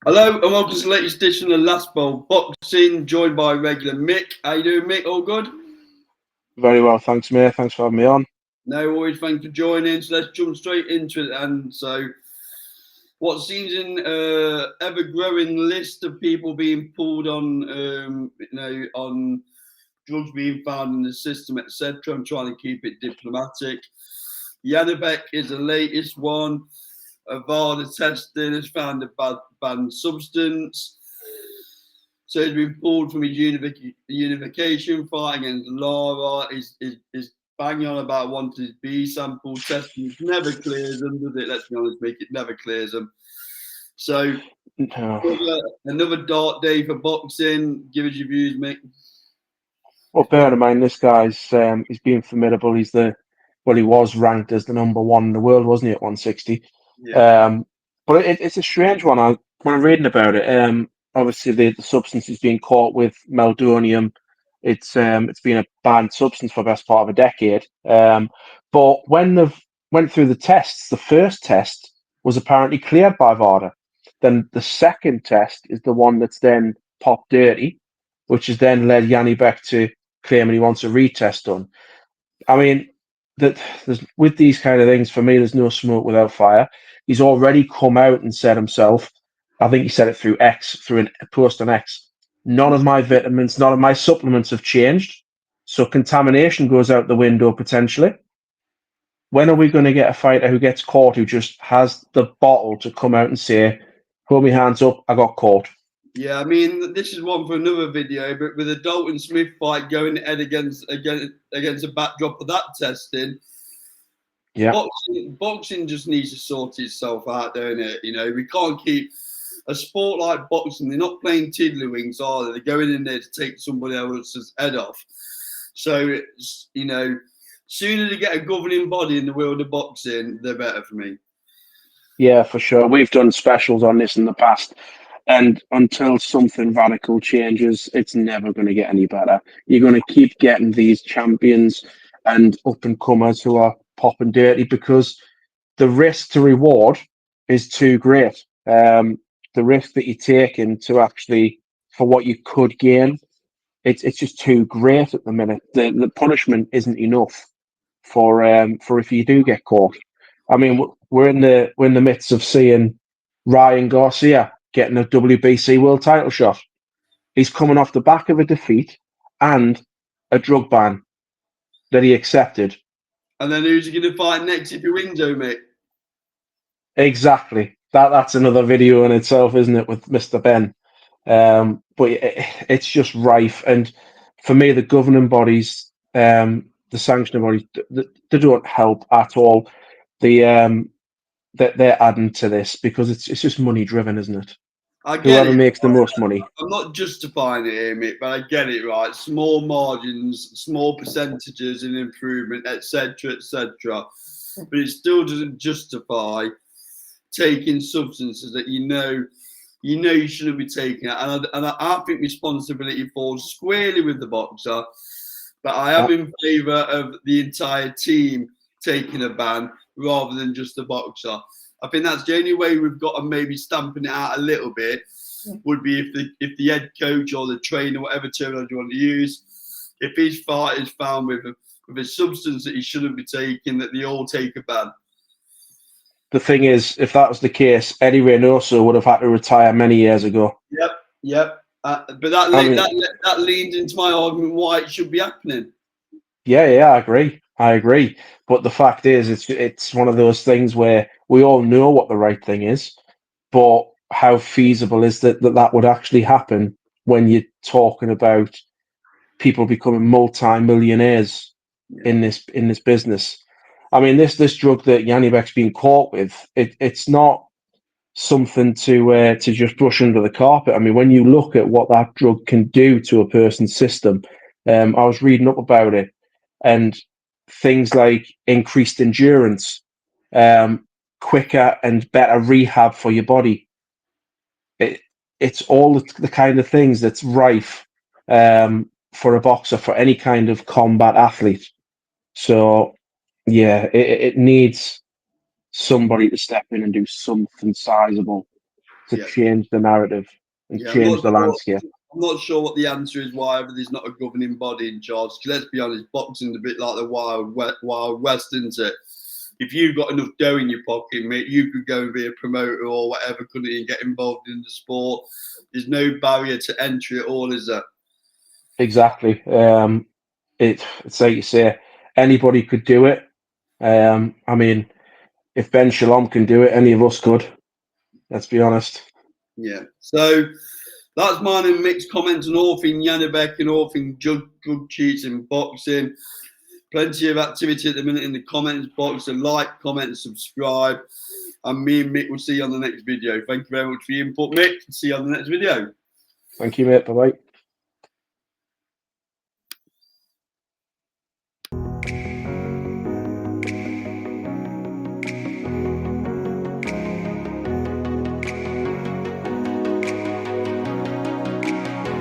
Hello and welcome to the latest edition of Last Bowl Boxing, joined by regular Mick. How you doing, Mick? All good? Very well, thanks, mate. Thanks for having me on. No worries, thanks for joining. So let's jump straight into it. And so, what seems an ever-growing list of people being pulled on, on drugs being found in the system, etc. I'm trying to keep it diplomatic. Janibek is the latest one. Avada testing has found a banned substance. So he's been pulled from his unification fight against Lara. He's banging on about wanting his B sample testing. It never clears them, does it? Let's be honest, Mick. It never clears them. So another dark day for boxing. Give us your views, Mick. Well, bear in mind, this guy's he's being formidable. He was ranked as the number one in the world, wasn't he, at 160? Yeah. But it's a strange one. When I'm reading about it, obviously the substance is being caught with meldonium. It's been a banned substance for the best part of a decade. But when they've went through the tests, the first test was apparently cleared by VADA. Then the second test is the one that's then popped dirty, which has then led Janibek to claiming he wants a retest done. I mean, that with these kind of things, for me, there's no smoke without fire. He's already come out and said himself, I think he said it through X, through a post on X, none of my vitamins, none of my supplements have changed. So contamination goes out the window potentially. When are we going to get a fighter who gets caught who just has the bottle to come out and say, hold me hands up, I got caught? Yeah, I mean, this is one for another video, but with the Dalton Smith fight going head against a backdrop of that testing, Yeah. boxing just needs to sort itself out, don't it? You know, we can't keep a sport like boxing. They're not playing tiddlywinks, are they? They're going in there to take somebody else's head off. So, sooner they get a governing body in the world of boxing, the better for me. Yeah, for sure. We've done specials on this in the past. And until something radical changes, it's never going to get any better. You're going to keep getting these champions and up and comers who are popping dirty because the risk to reward is too great. The risk that you're taking to actually for what you could gain, it's just too great at the minute. The punishment isn't enough for if you do get caught. I mean, we're in the midst of seeing Ryan Garcia getting a WBC world title shot. He's coming off the back of a defeat and a drug ban that he accepted. And then who's he going to fight next if he wins, mate? Exactly. That's another video in itself, isn't it, with Mr. Ben? But it's just rife. And for me, the governing bodies, the sanctioning bodies, they don't help at all. They're adding to this because it's just money driven, isn't it? I get Whoever it. makes the most money. I'm not justifying it here, Mick, but I get it, right? Small margins, small percentages in improvement, etc., etc. But it still doesn't justify taking substances that you shouldn't be taking. And I think responsibility falls squarely with the boxer. But I am in favour of the entire team taking a ban rather than just the boxer. I think that's the only way we've got to maybe stamping it out a little bit would be if the head coach or the trainer, whatever terminology you want to use, if his fight is found with a substance that he shouldn't be taking, that they all take a ban. The thing is, if that was the case, Eddie Reynoso would have had to retire many years ago. Yep. But that leans into my argument why it should be happening. Yeah, I agree. But the fact is, it's one of those things where we all know what the right thing is, but how feasible is that would actually happen when you're talking about people becoming multi-millionaires in this business? I mean, this drug that Janibek's been caught with, it's not something to just brush under the carpet. I mean, when you look at what that drug can do to a person's system, I was reading up about it, and things like increased endurance, quicker and better rehab for your body. It's all the kind of things that's rife for a boxer, for any kind of combat athlete. So, yeah, it needs somebody to step in and do something sizable to change the narrative and change the landscape. I'm not sure what the answer is why there's not a governing body in charge. Let's be honest, boxing's a bit like the Wild West, isn't it? If you've got enough dough in your pocket, mate, you could go and be a promoter or whatever, couldn't you, and get involved in the sport. There's no barrier to entry at all, is there? Exactly. It's like you say, anybody could do it. I mean, if Ben Shalom can do it, any of us could. Let's be honest. Yeah. So that's mine and Mick's comments on all things Janibek and all things drug cheats in boxing. Plenty of activity at the minute in the comments box. So like, comment, subscribe. And me and Mick will see you on the next video. Thank you very much for your input, Mick. See you on the next video. Thank you, mate. Bye-bye.